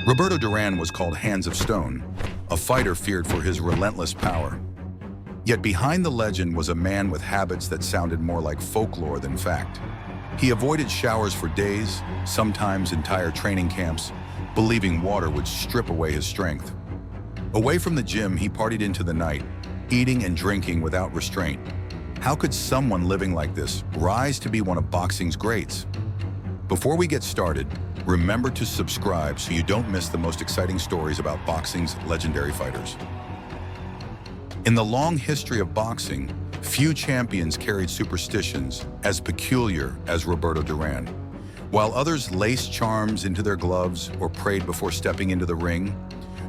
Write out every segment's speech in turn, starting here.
Roberto Duran was called Hands of Stone, a fighter feared for his relentless power. Yet behind the legend was a man with habits that sounded more like folklore than fact. He avoided showers for days, sometimes entire training camps, believing water would strip away his strength. Away from the gym, he partied into the night, eating and drinking without restraint. How could someone living like this rise to be one of boxing's greats? Before we get started, remember to subscribe so you don't miss the most exciting stories about boxing's legendary fighters. In the long history of boxing, few champions carried superstitions as peculiar as Roberto Duran. While others laced charms into their gloves or prayed before stepping into the ring,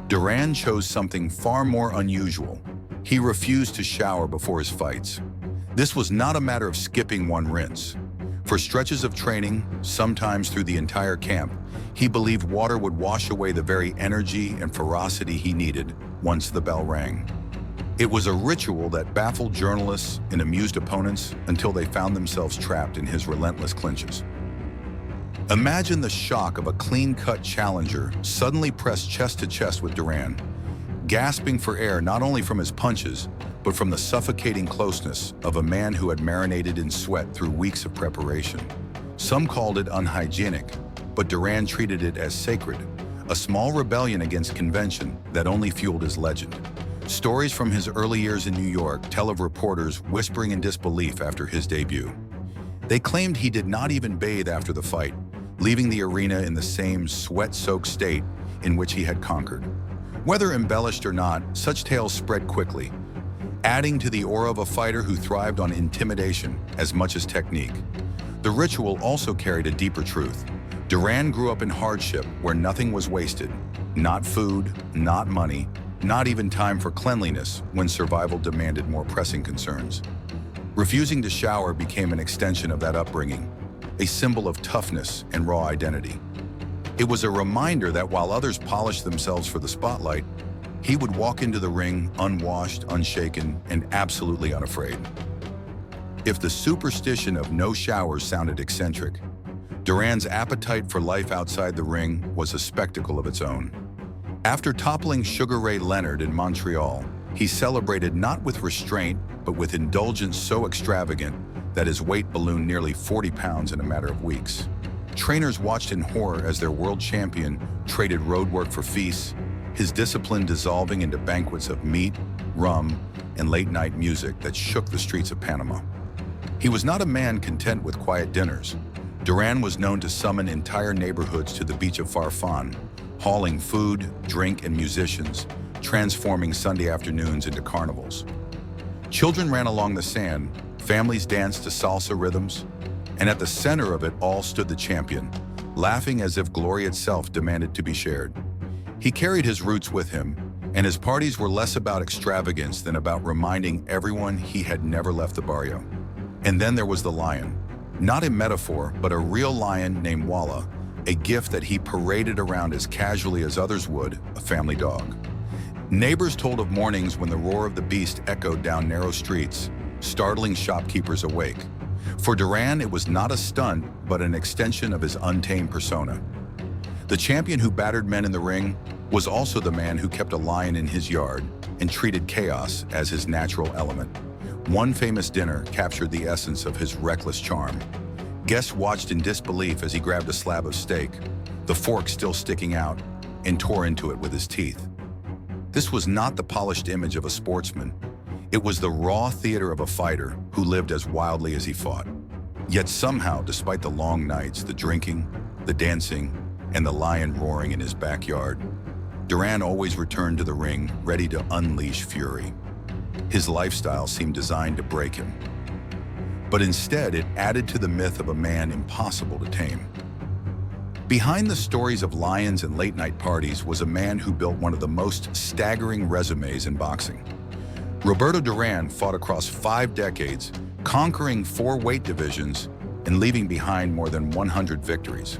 Duran chose something far more unusual. He refused to shower before his fights. This was not a matter of skipping one rinse. For stretches of training, sometimes through the entire camp, he believed water would wash away the very energy and ferocity he needed once the bell rang. It was a ritual that baffled journalists and amused opponents until they found themselves trapped in his relentless clinches. Imagine the shock of a clean-cut challenger suddenly pressed chest to chest with Duran, gasping for air not only from his punches, but from the suffocating closeness of a man who had marinated in sweat through weeks of preparation. Some called it unhygienic, but Duran treated it as sacred, a small rebellion against convention that only fueled his legend. Stories from his early years in New York tell of reporters whispering in disbelief after his debut. They claimed he did not even bathe after the fight, leaving the arena in the same sweat-soaked state in which he had conquered. Whether embellished or not, such tales spread quickly, adding to the aura of a fighter who thrived on intimidation as much as technique. The ritual also carried a deeper truth. Duran grew up in hardship where nothing was wasted, not food, not money, not even time for cleanliness when survival demanded more pressing concerns. Refusing to shower became an extension of that upbringing, a symbol of toughness and raw identity. It was a reminder that while others polished themselves for the spotlight, he would walk into the ring unwashed, unshaken, and absolutely unafraid. If the superstition of no showers sounded eccentric, Duran's appetite for life outside the ring was a spectacle of its own. After toppling Sugar Ray Leonard in Montreal, he celebrated not with restraint, but with indulgence so extravagant that his weight ballooned nearly 40 pounds in a matter of weeks. Trainers watched in horror as their world champion traded road work for feasts, his discipline dissolving into banquets of meat, rum, and late-night music that shook the streets of Panama. He was not a man content with quiet dinners. Duran was known to summon entire neighborhoods to the beach of Farfan, hauling food, drink, and musicians, transforming Sunday afternoons into carnivals. Children ran along the sand, families danced to salsa rhythms, and at the center of it all stood the champion, laughing as if glory itself demanded to be shared. He carried his roots with him, and his parties were less about extravagance than about reminding everyone he had never left the barrio. And then there was the lion. Not a metaphor, but a real lion named Walla, a gift that he paraded around as casually as others would a family dog. Neighbors told of mornings when the roar of the beast echoed down narrow streets, startling shopkeepers awake. For Duran, it was not a stunt, but an extension of his untamed persona. The champion who battered men in the ring was also the man who kept a lion in his yard and treated chaos as his natural element. One famous dinner captured the essence of his reckless charm. Guests watched in disbelief as he grabbed a slab of steak, the fork still sticking out, and tore into it with his teeth. This was not the polished image of a sportsman. It was the raw theater of a fighter who lived as wildly as he fought. Yet somehow, despite the long nights, the drinking, the dancing, and the lion roaring in his backyard, Duran always returned to the ring, ready to unleash fury. His lifestyle seemed designed to break him. But instead, it added to the myth of a man impossible to tame. Behind the stories of lions and late-night parties was a man who built one of the most staggering resumes in boxing. Roberto Duran fought across 5 decades, conquering 4 weight divisions and leaving behind more than 100 victories.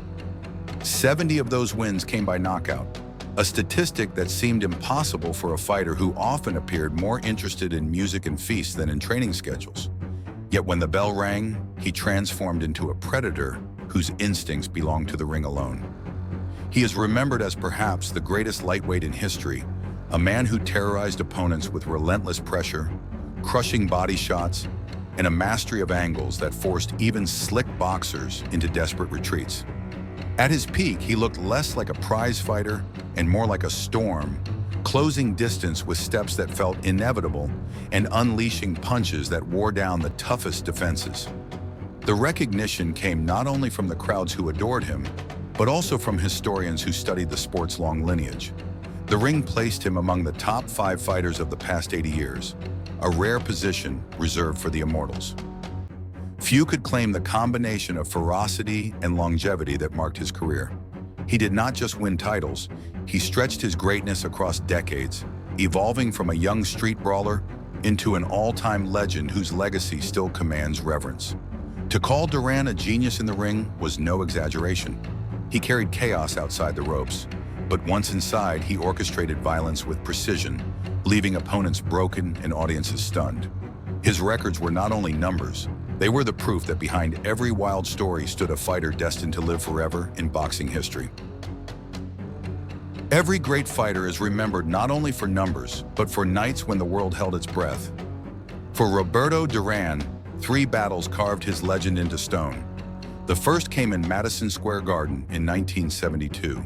70 of those wins came by knockout, a statistic that seemed impossible for a fighter who often appeared more interested in music and feasts than in training schedules. Yet when the bell rang, he transformed into a predator whose instincts belonged to the ring alone. He is remembered as perhaps the greatest lightweight in history, a man who terrorized opponents with relentless pressure, crushing body shots, and a mastery of angles that forced even slick boxers into desperate retreats. At his peak, he looked less like a prize fighter and more like a storm, closing distance with steps that felt inevitable and unleashing punches that wore down the toughest defenses. The recognition came not only from the crowds who adored him, but also from historians who studied the sport's long lineage. The ring placed him among the top 5 fighters of the past 80 years, a rare position reserved for the immortals. Few could claim the combination of ferocity and longevity that marked his career. He did not just win titles, he stretched his greatness across decades, evolving from a young street brawler into an all-time legend whose legacy still commands reverence. To call Duran a genius in the ring was no exaggeration. He carried chaos outside the ropes, but once inside, he orchestrated violence with precision, leaving opponents broken and audiences stunned. His records were not only numbers, they were the proof that behind every wild story stood a fighter destined to live forever in boxing history. Every great fighter is remembered not only for numbers, but for nights when the world held its breath. For Roberto Duran, 3 battles carved his legend into stone. The first came in Madison Square Garden in 1972.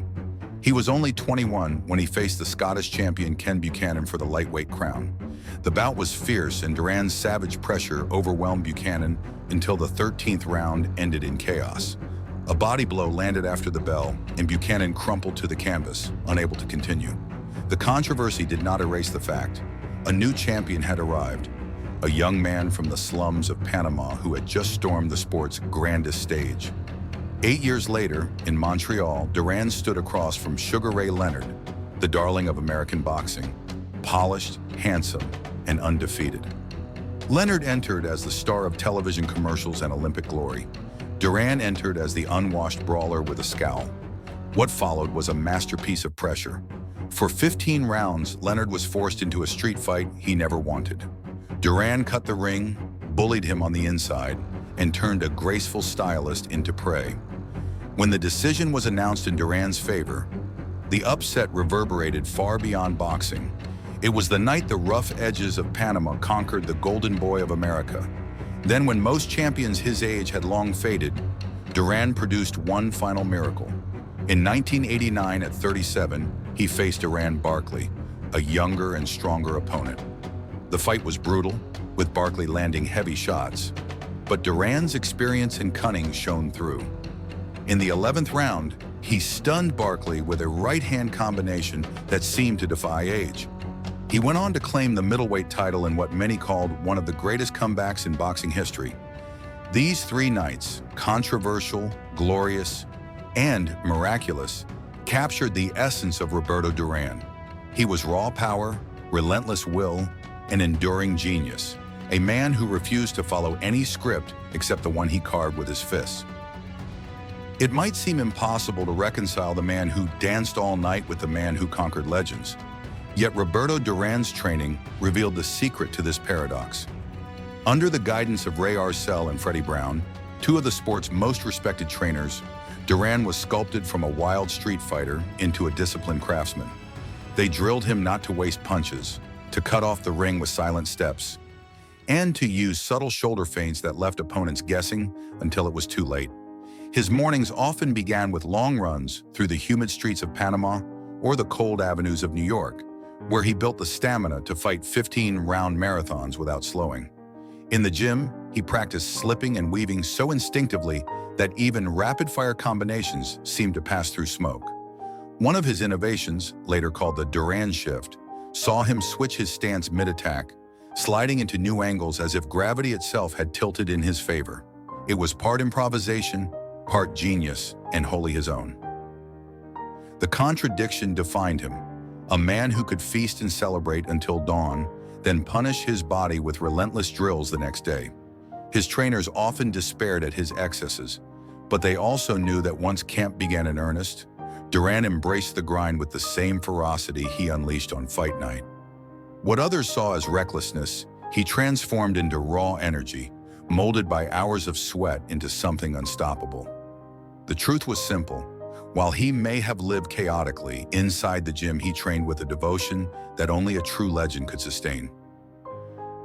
He was only 21 when he faced the Scottish champion Ken Buchanan for the lightweight crown. The bout was fierce and Duran's savage pressure overwhelmed Buchanan until the 13th round ended in chaos. A body blow landed after the bell and Buchanan crumpled to the canvas, unable to continue. The controversy did not erase the fact. A new champion had arrived, a young man from the slums of Panama who had just stormed the sport's grandest stage. 8 years later, in Montreal, Duran stood across from Sugar Ray Leonard, the darling of American boxing, polished, handsome, and undefeated. Leonard entered as the star of television commercials and Olympic glory. Duran entered as the unwashed brawler with a scowl. What followed was a masterpiece of pressure. For 15 rounds, Leonard was forced into a street fight he never wanted. Duran cut the ring, bullied him on the inside, and turned a graceful stylist into prey. When the decision was announced in Duran's favor, the upset reverberated far beyond boxing. It was the night the rough edges of Panama conquered the golden boy of America. Then, when most champions his age had long faded, Duran produced one final miracle. In 1989 at 37, he faced Duran Barkley, a younger and stronger opponent. The fight was brutal, with Barkley landing heavy shots, but Duran's experience and cunning shone through. In the 11th round, he stunned Barkley with a right-hand combination that seemed to defy age. He went on to claim the middleweight title in what many called one of the greatest comebacks in boxing history. These 3 nights, controversial, glorious, and miraculous, captured the essence of Roberto Duran. He was raw power, relentless will, and enduring genius, a man who refused to follow any script except the one he carved with his fists. It might seem impossible to reconcile the man who danced all night with the man who conquered legends. Yet Roberto Duran's training revealed the secret to this paradox. Under the guidance of Ray Arcel and Freddie Brown, 2 of the sport's most respected trainers, Duran was sculpted from a wild street fighter into a disciplined craftsman. They drilled him not to waste punches, to cut off the ring with silent steps, and to use subtle shoulder feints that left opponents guessing until it was too late. His mornings often began with long runs through the humid streets of Panama or the cold avenues of New York, where he built the stamina to fight 15-round marathons without slowing. In the gym, he practiced slipping and weaving so instinctively that even rapid-fire combinations seemed to pass through smoke. One of his innovations, later called the Duran shift, saw him switch his stance mid-attack, sliding into new angles as if gravity itself had tilted in his favor. It was part improvisation, part genius, and wholly his own. The contradiction defined him, a man who could feast and celebrate until dawn, then punish his body with relentless drills the next day. His trainers often despaired at his excesses, but they also knew that once camp began in earnest, Duran embraced the grind with the same ferocity he unleashed on fight night. What others saw as recklessness, he transformed into raw energy, molded by hours of sweat into something unstoppable. The truth was simple. While he may have lived chaotically, inside the gym he trained with a devotion that only a true legend could sustain.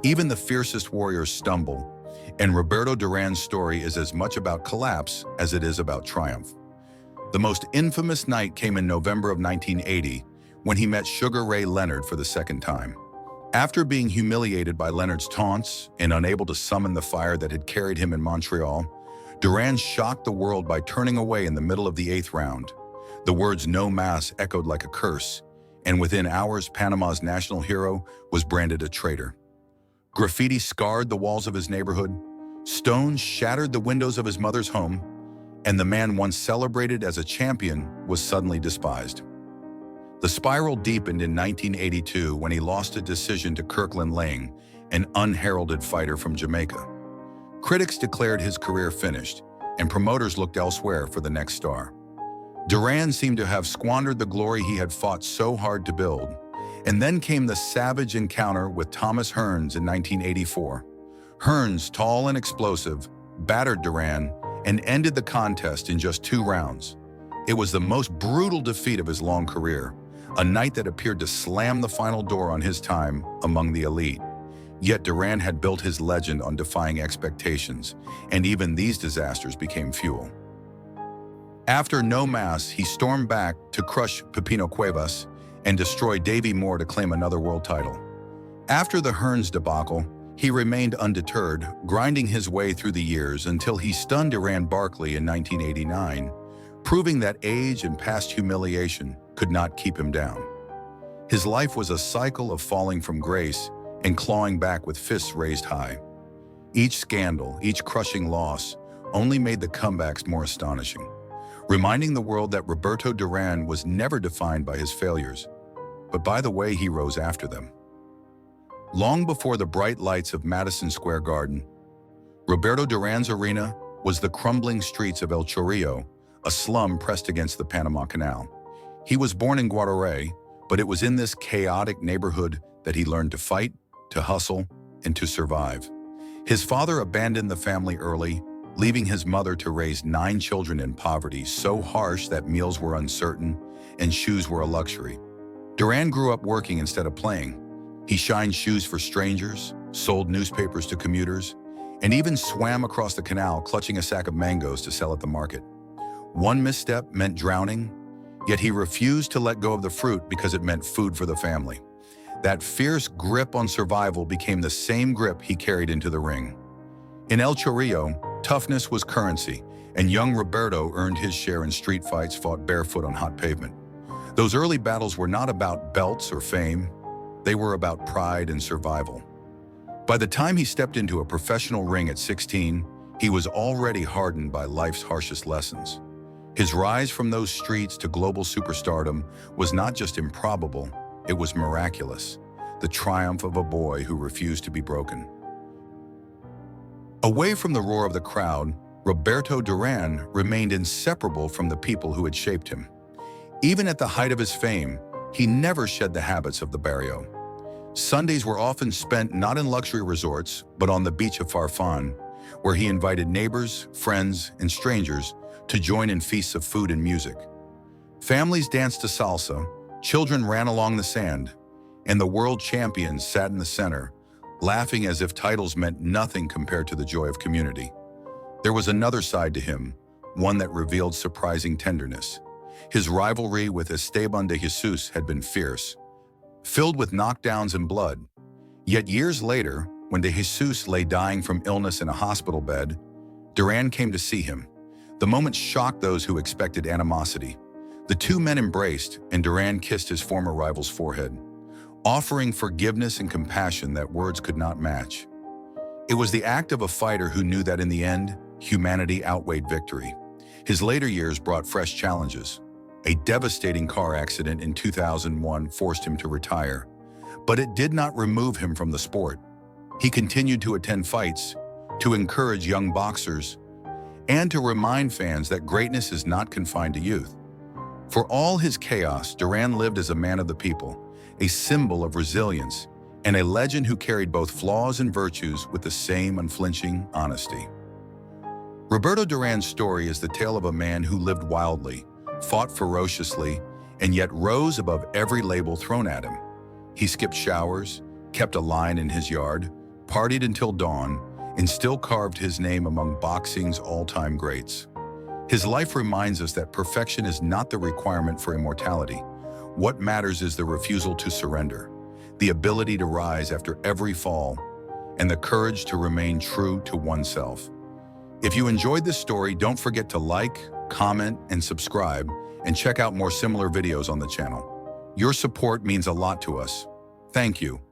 Even the fiercest warriors stumble, and Roberto Duran's story is as much about collapse as it is about triumph. The most infamous night came in November of 1980, when he met Sugar Ray Leonard for the second time. After being humiliated by Leonard's taunts and unable to summon the fire that had carried him in Montreal, Duran shocked the world by turning away in the middle of the 8th round. The words "no mass" echoed like a curse, and within hours Panama's national hero was branded a traitor. Graffiti scarred the walls of his neighborhood, stones shattered the windows of his mother's home, and the man once celebrated as a champion was suddenly despised. The spiral deepened in 1982 when he lost a decision to Kirkland Lang, an unheralded fighter from Jamaica. Critics declared his career finished, and promoters looked elsewhere for the next star. Duran seemed to have squandered the glory he had fought so hard to build, and then came the savage encounter with Thomas Hearns in 1984. Hearns, tall and explosive, battered Duran and ended the contest in just 2 rounds. It was the most brutal defeat of his long career, a night that appeared to slam the final door on his time among the elite. Yet Duran had built his legend on defying expectations, and even these disasters became fuel. After no mass, he stormed back to crush Pepino Cuevas and destroy Davey Moore to claim another world title. After the Hearns debacle, he remained undeterred, grinding his way through the years until he stunned Iran Barkley in 1989, proving that age and past humiliation could not keep him down. His life was a cycle of falling from grace and clawing back with fists raised high. Each scandal, each crushing loss, only made the comebacks more astonishing, reminding the world that Roberto Duran was never defined by his failures, but by the way he rose after them. Long before the bright lights of Madison Square Garden, Roberto Duran's arena was the crumbling streets of El Chorrillo, a slum pressed against the Panama Canal. He was born in Guadalajara, but it was in this chaotic neighborhood that he learned to fight, to hustle, and to survive. His father abandoned the family early, leaving his mother to raise 9 children in poverty so harsh that meals were uncertain and shoes were a luxury. Duran grew up working instead of playing. He shined shoes for strangers, sold newspapers to commuters, and even swam across the canal clutching a sack of mangoes to sell at the market. One misstep meant drowning, yet he refused to let go of the fruit because it meant food for the family. That fierce grip on survival became the same grip he carried into the ring. In El Chorrillo, toughness was currency, and young Roberto earned his share in street fights fought barefoot on hot pavement. Those early battles were not about belts or fame. They were about pride and survival. By the time he stepped into a professional ring at 16, he was already hardened by life's harshest lessons. His rise from those streets to global superstardom was not just improbable, it was miraculous, the triumph of a boy who refused to be broken. Away from the roar of the crowd, Roberto Duran remained inseparable from the people who had shaped him. Even at the height of his fame, he never shed the habits of the barrio. Sundays were often spent not in luxury resorts, but on the beach of Farfan, where he invited neighbors, friends, and strangers to join in feasts of food and music. Families danced to salsa, children ran along the sand, and the world champions sat in the center, laughing as if titles meant nothing compared to the joy of community. There was another side to him, one that revealed surprising tenderness. His rivalry with Esteban de Jesus had been fierce, filled with knockdowns and blood. Yet years later, when de Jesus lay dying from illness in a hospital bed, Duran came to see him. The moment shocked those who expected animosity. The two men embraced, and Duran kissed his former rival's forehead, offering forgiveness and compassion that words could not match. It was the act of a fighter who knew that in the end, humanity outweighed victory. His later years brought fresh challenges. A devastating car accident in 2001 forced him to retire, but it did not remove him from the sport. He continued to attend fights, to encourage young boxers, and to remind fans that greatness is not confined to youth. For all his chaos, Duran lived as a man of the people, a symbol of resilience, and a legend who carried both flaws and virtues with the same unflinching honesty. Roberto Duran's story is the tale of a man who lived wildly, fought ferociously, and yet rose above every label thrown at him. He skipped showers, kept a line in his yard, partied until dawn, and still carved his name among boxing's all-time greats. His life reminds us that perfection is not the requirement for immortality. What matters is the refusal to surrender, the ability to rise after every fall, and the courage to remain true to oneself. If you enjoyed this story, don't forget to like, comment, and subscribe, and check out more similar videos on the channel. Your support means a lot to us. Thank you.